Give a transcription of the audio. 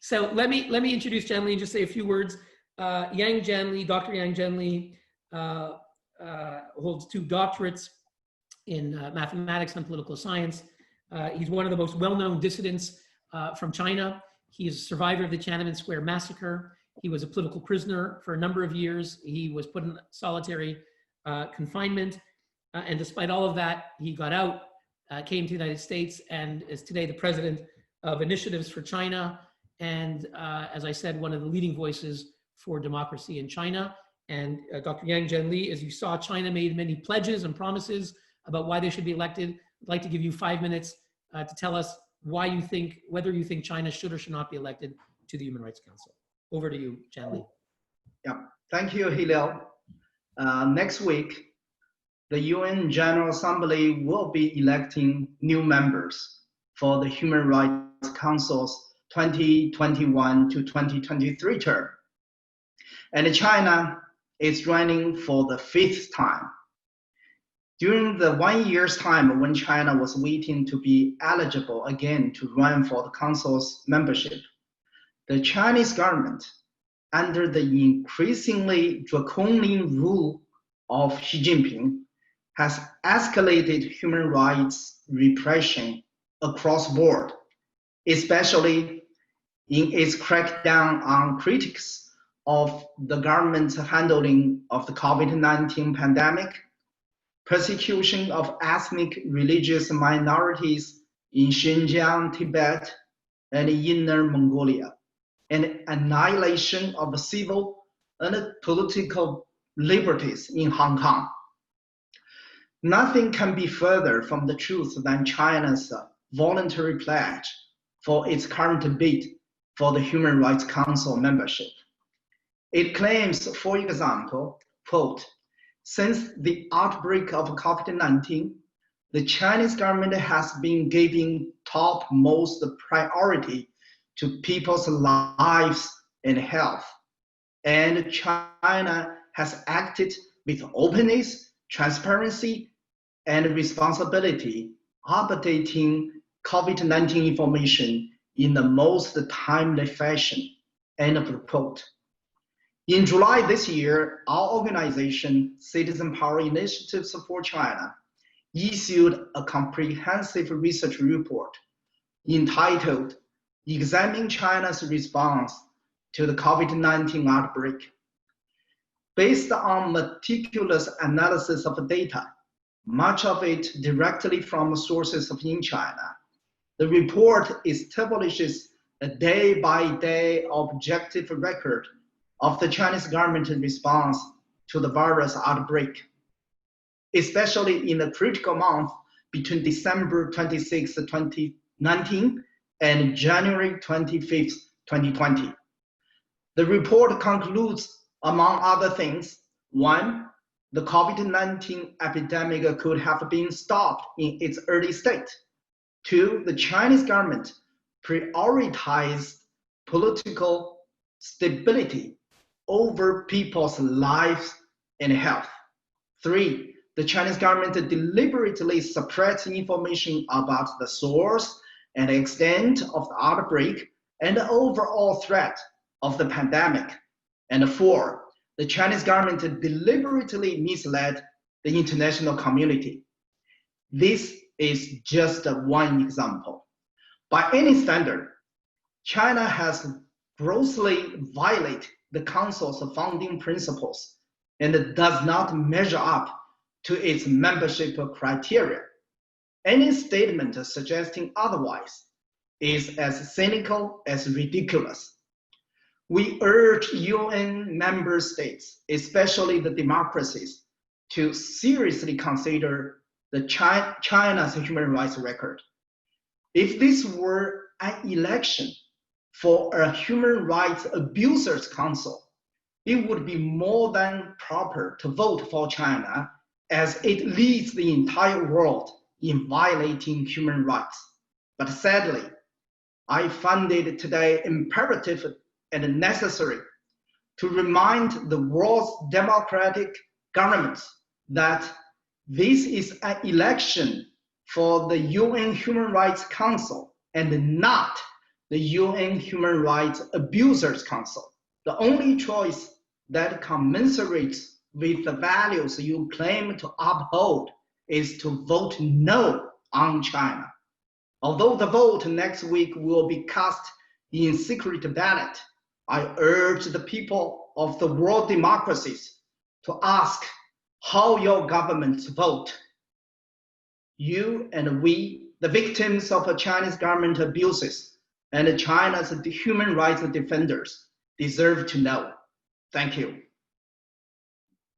So let me introduce Jianli and just say a few words. Yang Jianli, Dr. Yang Jianli, holds 2 doctorates in mathematics and political science. He's one of the most well-known dissidents from China. He is a survivor of the Tiananmen Square massacre. He was a political prisoner for a number of years. He was put in solitary confinement. And despite all of that, he got out, came to the United States, and is today the president of Initiatives for China. And as I said, one of the leading voices for democracy in China. And Dr. Yang Jianli, as you saw, China made many pledges and promises about why they should be elected. I'd like to give you 5 minutes to tell us why you think, whether you think China should or should not be elected to the Human Rights Council. Over to you, Jianli. Yeah, thank you, Hillel. Next week, the UN General Assembly will be electing new members for the Human Rights Council's 2021 to 2023 term. And China is running for the 5th time. During the 1 year's time when China was waiting to be eligible again to run for the Council's membership, the Chinese government, under the increasingly draconian rule of Xi Jinping, has escalated human rights repression across board, especially in its crackdown on critics of the government's handling of the COVID-19 pandemic, persecution of ethnic religious minorities in Xinjiang, Tibet, and Inner Mongolia, and annihilation of civil and political liberties in Hong Kong. Nothing can be further from the truth than China's voluntary pledge for its current bid for the Human Rights Council membership. It claims, for example, quote, since the outbreak of COVID-19, the Chinese government has been giving topmost priority to people's lives and health, and China has acted with openness, transparency, and responsibility, updating COVID-19 information in the most timely fashion, end of the quote. In July this year, our organization, Citizen Power Initiatives for China, issued a comprehensive research report entitled Examining China's Response to the COVID-19 Outbreak. Based on meticulous analysis of data, much of it directly from sources in China, the report establishes a day-by-day objective record of the Chinese government response to the virus outbreak, especially in the critical month between December 26, 2019 and January 25, 2020. The report concludes, among other things, 1, the COVID-19 epidemic could have been stopped in its early state. 2, the Chinese government prioritized political stability over people's lives and health. 3, the Chinese government deliberately suppressed information about the source and extent of the outbreak and the overall threat of the pandemic. And 4, the Chinese government deliberately misled the international community. This is just one example. By any standard, China has grossly violated the Council's founding principles and does not measure up to its membership criteria. Any statement suggesting otherwise is as cynical as ridiculous. We urge UN member states, especially the democracies, to seriously consider the China's human rights record. If this were an election for a human rights abusers council, it would be more than proper to vote for China, as it leads the entire world in violating human rights. But sadly, I find it today imperative and necessary to remind the world's democratic governments that this is an election for the UN Human Rights Council and not the UN Human Rights Abusers Council. The only choice that commensurates with the values you claim to uphold is to vote no on China. Although the vote next week will be cast in secret ballot, I urge the people of the world democracies to ask how your governments vote. You and we, the victims of Chinese government abuses and China's human rights defenders, deserve to know. Thank you.